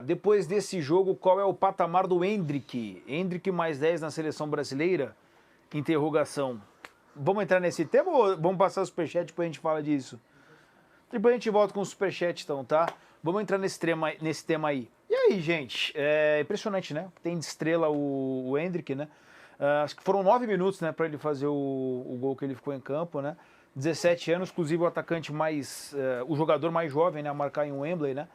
depois desse jogo, qual é o patamar do Endrick? Endrick mais 10 na seleção brasileira? Interrogação. Vamos entrar nesse tema ou vamos passar o superchat depois a gente fala disso? Depois a gente volta com o superchat então, tá? Vamos entrar nesse tema aí. E aí, gente? É impressionante, né? Tem de estrela o Endrick, né? Acho que foram 9 minutos, né, para ele fazer o gol que ele ficou em campo, né? 17 anos, inclusive o atacante mais... o jogador mais jovem, né, a marcar em Wembley, né?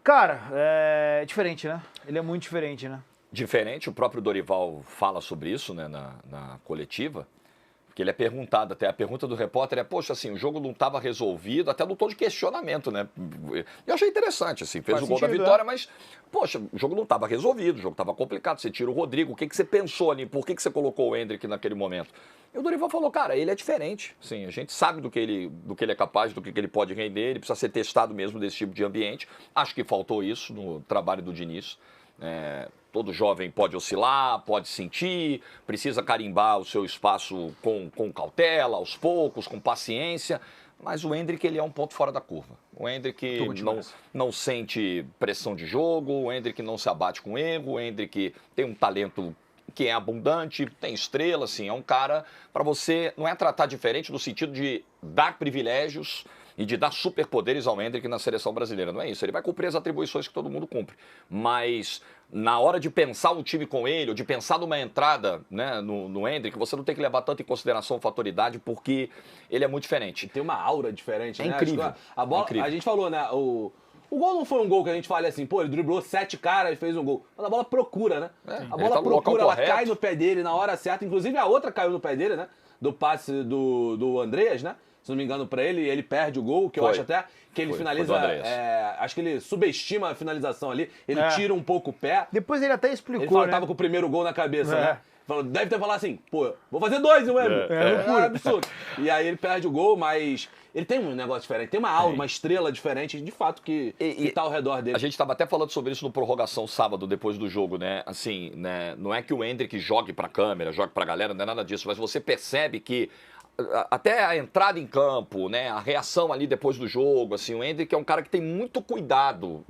Cara, é diferente, né? Ele é muito diferente, né? Diferente, o próprio Dorival fala sobre isso, né, na coletiva, porque ele é perguntado, até a pergunta do repórter é, poxa, assim, o jogo não estava resolvido, até no tom de questionamento, né? Eu achei interessante, assim, fez o gol da vitória, mas, poxa, o jogo não estava resolvido, o jogo estava complicado, você tira o Rodrigo, o que você pensou ali, por que você colocou o Endrick naquele momento? E o Dorival falou, cara, ele é diferente, sim, a gente sabe do que ele é capaz, do que ele pode render, ele precisa ser testado mesmo desse tipo de ambiente, acho que faltou isso no trabalho do Diniz. Todo jovem pode oscilar, pode sentir, precisa carimbar o seu espaço com cautela, aos poucos, com paciência, mas o Endrick ele é um ponto fora da curva. O Endrick não sente pressão de jogo, o Endrick não se abate com erro, o Endrick tem um talento que é abundante, tem estrela, assim, é um cara para você, não é tratar diferente no sentido de dar privilégios e de dar superpoderes ao Endrick na seleção brasileira. Não é isso, ele vai cumprir as atribuições que todo mundo cumpre. Mas na hora de pensar um time com ele, ou de pensar numa entrada, né, no Endrick, você não tem que levar tanto em consideração a fatoridade, porque ele é muito diferente. Tem uma aura diferente, né? Incrível. A bola, incrível. A gente falou, né? O gol não foi um gol que a gente fale assim, pô, ele driblou 7 caras e fez um gol. Mas a bola procura, né? A bola procura, ela cai no pé dele na hora certa. Inclusive a outra caiu no pé dele, né? Do passe do Andreas, né? Se não me engano, pra ele perde o gol, que eu acho até que ele finaliza. Acho que ele subestima a finalização ali, ele tira um pouco o pé. Depois ele até explicou. Ele falou que tava com o primeiro gol na cabeça, né? Deve ter falado assim, pô, vou fazer 2, não é? É absurdo. E aí ele perde o gol, mas ele tem um negócio diferente, tem uma aura, uma estrela diferente, de fato, que tá ao redor dele. A gente tava até falando sobre isso no prorrogação sábado, depois do jogo, né? Assim, né? Não é que o Endrick jogue pra câmera, jogue pra galera, não é nada disso, mas você percebe que até a entrada em campo, né, a reação ali depois do jogo, assim, o Endrick é um cara que tem muito cuidado.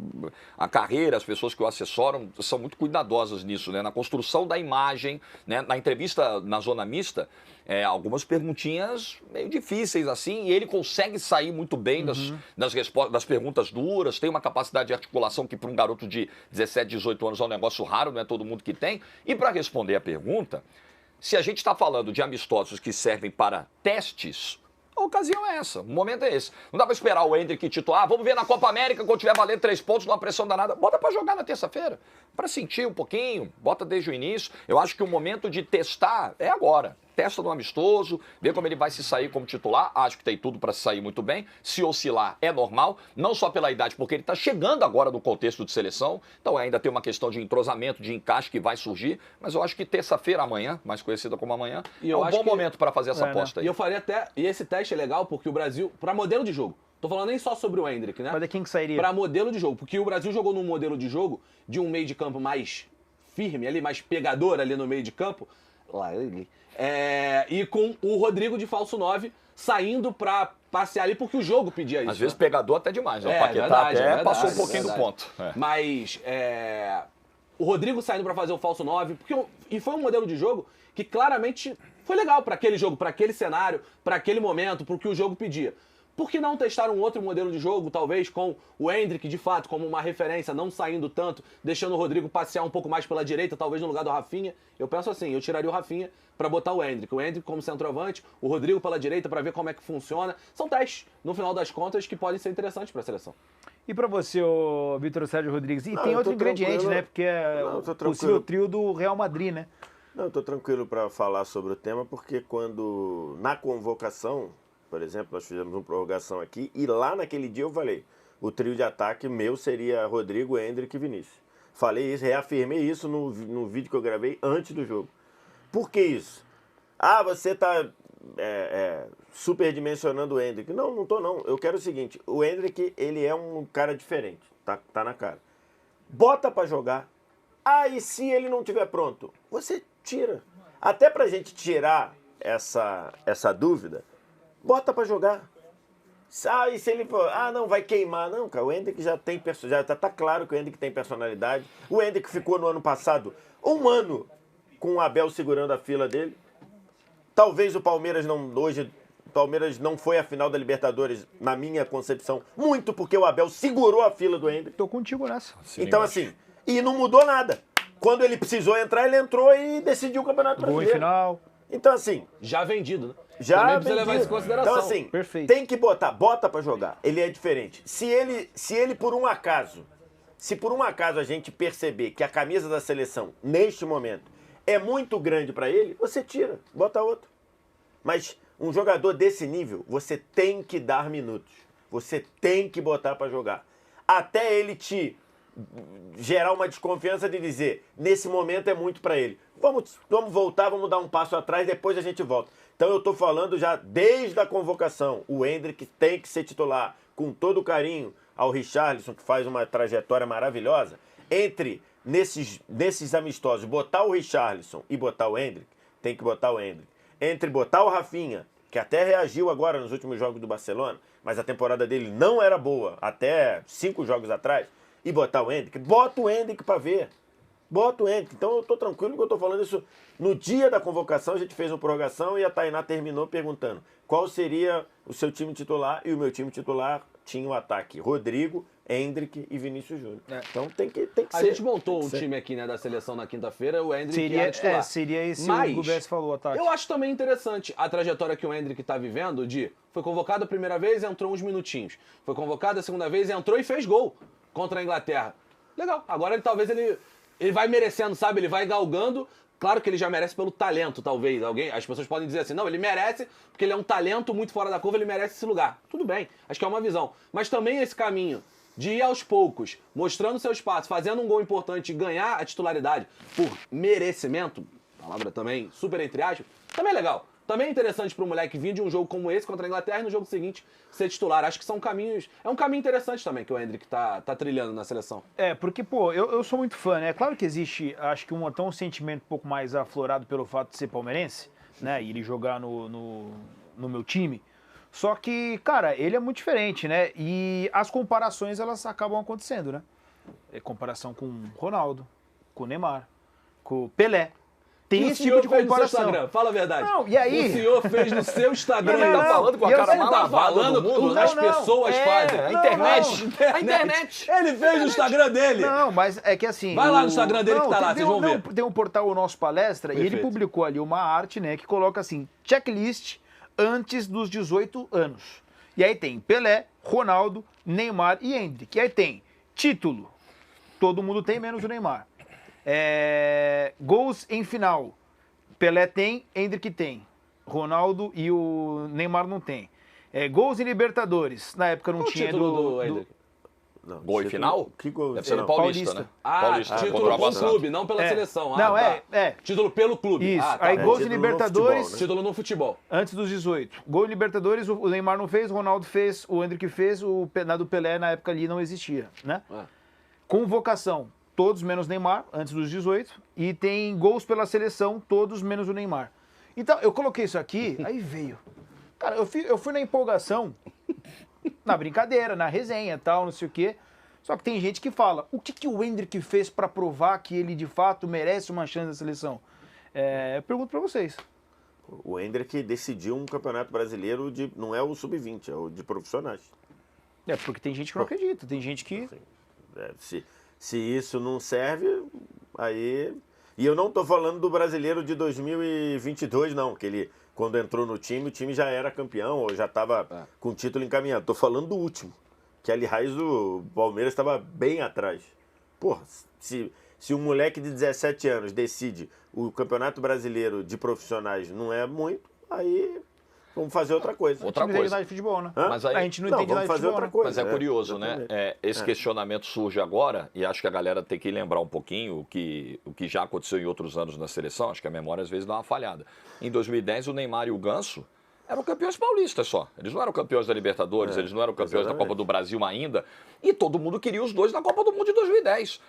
A carreira, as pessoas que o assessoram são muito cuidadosas nisso, né, na construção da imagem, né, na entrevista na zona mista, algumas perguntinhas meio difíceis, assim, e ele consegue sair muito bem das perguntas duras, tem uma capacidade de articulação que para um garoto de 17, 18 anos é um negócio raro, não é todo mundo que tem. E para responder a pergunta, se a gente está falando de amistosos que servem para testes, a ocasião é essa, o momento é esse. Não dá para esperar o Endrick titular, vamos ver na Copa América, quando tiver valendo 3 pontos, numa pressão danada. Bota para jogar na terça-feira, para sentir um pouquinho, bota desde o início. Eu acho que o momento de testar é agora. Testa no amistoso, vê como ele vai se sair como titular. Acho que tem tudo para se sair muito bem. Se oscilar é normal, não só pela idade, porque ele está chegando agora no contexto de seleção. Então ainda tem uma questão de entrosamento, de encaixe que vai surgir. Mas eu acho que terça-feira, amanhã, mais conhecida como amanhã, é um bom momento para fazer essa aposta aí. E eu faria até. E esse teste é legal porque o Brasil, para modelo de jogo, tô falando nem só sobre o Endrick, né? Mas de quem que sairia? Para modelo de jogo, porque o Brasil jogou num modelo de jogo de um meio de campo mais firme, ali, mais pegador ali no meio de campo. Lá ele. E com o Rodrigo de falso 9 saindo pra passear ali, porque o jogo pedia isso. Às vezes pegador até demais, né? O Paquetá até passou um pouquinho do ponto. Mas o Rodrigo saindo pra fazer o falso 9, e foi um modelo de jogo que claramente foi legal pra aquele jogo, pra aquele cenário, pra aquele momento, pro que o jogo pedia. Por que não testar um outro modelo de jogo, talvez com o Endrick, de fato, como uma referência, não saindo tanto, deixando o Rodrigo passear um pouco mais pela direita, talvez no lugar do Rafinha? Eu penso assim, eu tiraria o Rafinha para botar o Endrick. O Endrick como centroavante, o Rodrigo pela direita para ver como é que funciona. São testes, no final das contas, que podem ser interessantes para a seleção. E para você, Vitor Sérgio Rodrigues? E tem outro ingrediente, né? Porque é o possível trio do Real Madrid, né? Não, eu tô tranquilo para falar sobre o tema, porque na convocação, por exemplo, nós fizemos uma prorrogação aqui, e lá naquele dia eu falei, o trio de ataque meu seria Rodrigo, Endrick e Vinícius. Falei isso, reafirmei isso no vídeo que eu gravei antes do jogo. Por que isso? Você tá superdimensionando o Endrick. Não, não tô não. Eu quero o seguinte, o Endrick, ele é um cara diferente, tá na cara. Bota para jogar. E se ele não estiver pronto? Você tira. Até pra gente tirar essa dúvida, bota pra jogar. E se ele for, não, vai queimar. Não, cara, o Endrick já tem personalidade. Tá claro que o Endrick tem personalidade. O Endrick ficou no ano passado 1 ano com o Abel segurando a fila dele. Talvez o Palmeiras não foi à final da Libertadores, na minha concepção, muito porque o Abel segurou a fila do Endrick. Tô contigo nessa. Então, assim, e não mudou nada. Quando ele precisou entrar, ele entrou e decidiu o Campeonato Gol em Brasileiro. final. Então, assim... Já vendido, né? Já também precisa levar vendido. isso em consideração. Então, assim, Perfeito. tem que bota pra jogar. Ele é diferente. Se ele por um acaso a gente perceber que a camisa da seleção, neste momento, é muito grande pra ele, você tira, bota outro. Mas um jogador desse nível, você tem que dar minutos. Você tem que botar pra jogar. Até ele te gerar uma desconfiança de dizer, nesse momento é muito pra ele. Vamos voltar, vamos dar um passo atrás, depois a gente volta. Então eu tô falando já desde a convocação. O Endrick tem que ser titular, com todo o carinho ao Richarlison, que faz uma trajetória maravilhosa. Entre, nesses amistosos, botar o Richarlison e botar o Endrick, tem que botar o Endrick. Entre botar o Rafinha, que até reagiu agora nos últimos jogos do Barcelona, mas a temporada dele não era boa, até 5 jogos atrás, e botar o Endrick, bota o Endrick pra ver. Bota o Endrick. Então eu tô tranquilo que eu tô falando isso. No dia da convocação a gente fez uma prorrogação e a Tainá terminou perguntando qual seria o seu time titular, e o meu time titular tinha o ataque Rodrigo, Endrick e Vinícius Júnior. Então tem que ser. A gente montou um time aqui, né, da seleção na quinta-feira, o Endrick era titular. Seria esse Mas o Gubess falou, ataque. eu acho também interessante a trajetória que o Endrick tá vivendo foi convocado a primeira vez, entrou uns minutinhos. Foi convocado a segunda vez, entrou e fez gol contra a Inglaterra. Legal. Agora talvez ele vai merecendo, sabe? Ele vai galgando. Claro que ele já merece pelo talento, talvez. As pessoas podem dizer assim, não, ele merece porque ele é um talento muito fora da curva, ele merece esse lugar. Tudo bem, acho que é uma visão. Mas também esse caminho de ir aos poucos, mostrando seu espaço, fazendo um gol importante e ganhar a titularidade por merecimento, palavra também super entre aspas, também é legal. Também é interessante para um moleque vir de um jogo como esse contra a Inglaterra e no jogo seguinte ser titular. Acho que são caminhos... É um caminho interessante também que o Endrick tá trilhando na seleção. Porque, pô, eu sou muito fã, né? Claro que existe, acho que até um sentimento um pouco mais aflorado pelo fato de ser palmeirense, né? E ele jogar no meu time. Só que, cara, ele é muito diferente, né? E as comparações, elas acabam acontecendo, né? Comparação com o Ronaldo, com o Neymar, com o Pelé. Tem esse tipo de comparação. Instagram, fala a verdade. Não, e aí? O senhor fez no seu Instagram. Não, Ele tá não, falando com a eu cara sei, mal tá lavada falando do mundo. não, As não. pessoas fazem. A Não, internet. não. A internet. Ele fez no Instagram dele. Não, mas é que assim... Vai lá no Instagram dele que tá lá, vocês vão ver. Tem um portal, o Nosso Palestra, e ele Perfeito. publicou ali uma arte, né, que coloca assim, checklist antes dos 18 anos. E aí tem Pelé, Ronaldo, Neymar e Endrick. E aí tem título, todo mundo tem, menos o Neymar. Gols em final, Pelé tem, Endrick tem. Ronaldo e o Neymar não tem. Gols em Libertadores, na época não Qual o tinha título do Endrick? Não, Gol em final? Que gol? Deve ser no Não. Paulista, Paulista. né? Ah, Paulista, título contra o com o Água Santa. clube, não pela seleção. Não, tá. Título pelo clube. Isso. Ah, tá. Aí gols em título no Libertadores, futebol, né? Título no futebol. antes dos 18. Gol em Libertadores, o Neymar não fez, o Ronaldo fez, o Endrick fez, na do Pelé na época ali não existia, né? Convocação, todos menos Neymar, antes dos 18. E tem gols pela seleção, todos menos o Neymar. Então, eu coloquei isso aqui, aí veio. Cara, eu fui na empolgação, na brincadeira, na resenha e tal, não sei o quê. Só que tem gente que fala, o que o Endrick fez pra provar que ele de fato merece uma chance na seleção? Eu pergunto pra vocês. O Endrick decidiu um campeonato brasileiro não é o sub-20, é o de profissionais. Porque tem gente que não acredita, tem gente que... Se isso não serve, aí... E eu não tô falando do brasileiro de 2022, não, que ele, quando entrou no time, o time já era campeão ou já estava com o título encaminhado. Tô falando do último, que aliás o Palmeiras estava bem atrás. Porra, se um moleque de 17 anos decide o Campeonato Brasileiro de profissionais não é muito, aí vamos fazer outra coisa. Outra Não entende coisa. nada de futebol, né? Mas aí- A gente não entende vamos nada de fazer futebol, outra né? coisa. Mas é curioso, né? Exatamente. Esse questionamento surge agora, e acho que a galera tem que lembrar um pouquinho o que já aconteceu em outros anos na seleção. Acho que a memória às vezes dá uma falhada. Em 2010, o Neymar e o Ganso eram campeões paulistas só. Eles não eram campeões da Libertadores, eles não eram campeões da Copa do Brasil ainda. E todo mundo queria os dois na Copa do Mundo de 2010.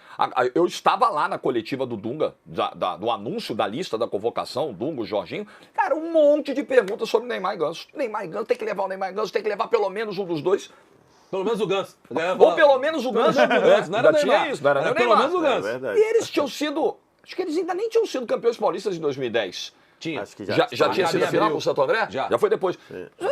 Eu estava lá na coletiva do Dunga, do anúncio da lista da convocação, Dunga, o Jorginho. Cara, um monte de perguntas sobre Neymar e Ganso. Neymar e Ganso, tem que levar o Neymar e Ganso, tem que levar pelo menos um dos dois. Pelo menos o Ganso. Ou pelo menos o Ganso. Não era o Neymar. Isso, não era nem o pelo Neymar. menos o Ganso. verdade. E eles tinham sido... Acho que eles ainda nem tinham sido campeões paulistas em 2010. Tinha. Acho que Já tinha sido a final com o Santo André? Já. Foi depois.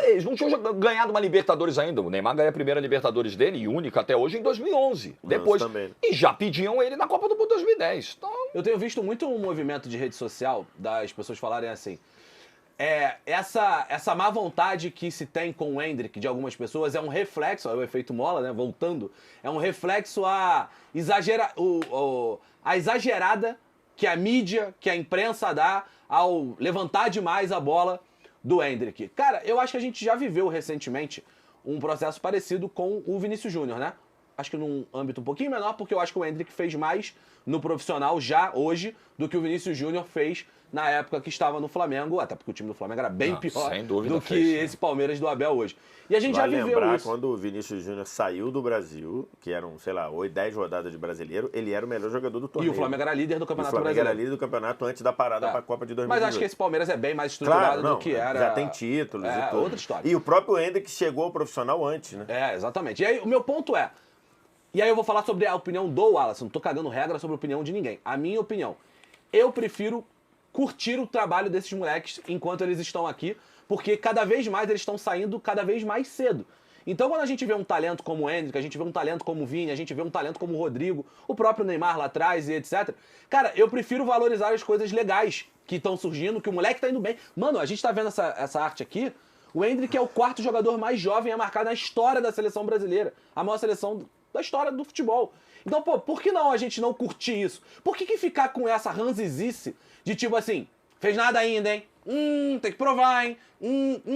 Eles não tinham ganhado uma Libertadores ainda. O Neymar ganha a primeira Libertadores dele, e única até hoje, em 2011. Depois. também. E já pediam ele na Copa do Mundo 2010. Então, Eu tenho visto muito um movimento de rede social das pessoas falarem assim. Essa má vontade que se tem com o Endrick de algumas pessoas é um reflexo, é o efeito Mola, né? Voltando, é um reflexo a exagerada que a mídia, que a imprensa dá ao levantar demais a bola do Endrick. Cara, eu acho que a gente já viveu recentemente um processo parecido com o Vinícius Júnior, né? Acho que num âmbito um pouquinho menor, porque eu acho que o Endrick fez mais no profissional já hoje do que o Vinícius Júnior fez na época que estava no Flamengo, até porque o time do Flamengo era bem pior sem dúvida do que fez, né? esse Palmeiras do Abel hoje. E a gente Vai já viveu lembrar isso. quando o Vinícius Júnior saiu do Brasil, que eram, sei lá, 8, 10 rodadas de brasileiro, ele era o melhor jogador do E torneio. o Flamengo era líder do E o Campeonato Flamengo Brasileiro. era líder do campeonato antes da parada para a Copa de 2018. Mas acho que esse Palmeiras é bem mais estruturado Claro, não, do que era. já tem títulos e tudo. Outra história. E o próprio Endrick chegou ao profissional antes, né? Exatamente. E aí, o meu ponto é... E aí eu vou falar sobre a opinião do Wallace. Não tô cagando regra sobre a opinião de ninguém. A minha opinião. Eu prefiro curtir o trabalho desses moleques enquanto eles estão aqui, porque cada vez mais eles estão saindo cada vez mais cedo. Então, quando a gente vê um talento como o Endrick, a gente vê um talento como o Vini, a gente vê um talento como o Rodrigo, o próprio Neymar lá atrás e etc. Cara, eu prefiro valorizar as coisas legais que estão surgindo, que o moleque tá indo bem. Mano, a gente tá vendo essa arte aqui. O Endrick é o 4º jogador mais jovem a marcar na história da seleção brasileira. A maior seleção da história do futebol. Então, pô, por que não a gente não curtir isso? Por que ficar com essa ranzizice de tipo assim, fez nada ainda, hein? Tem que provar, hein?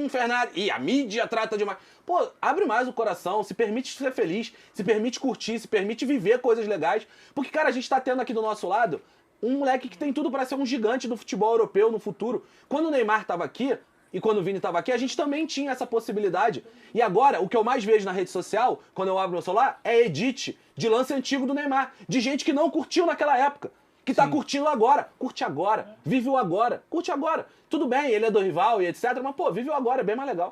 Fez nada. E a mídia trata demais. Pô, abre mais o coração, se permite ser feliz, se permite curtir, se permite viver coisas legais. Porque, cara, a gente tá tendo aqui do nosso lado um moleque que tem tudo pra ser um gigante do futebol europeu no futuro. Quando o Neymar tava aqui, e quando o Vini tava aqui, a gente também tinha essa possibilidade. E agora, o que eu mais vejo na rede social, quando eu abro meu celular, é edit de lance antigo do Neymar. De gente que não curtiu naquela época. Que tá curtindo agora. Curte agora. Vive o agora. Curte agora. Tudo bem, ele é do rival e etc. Mas, pô, vive o agora, é bem mais legal.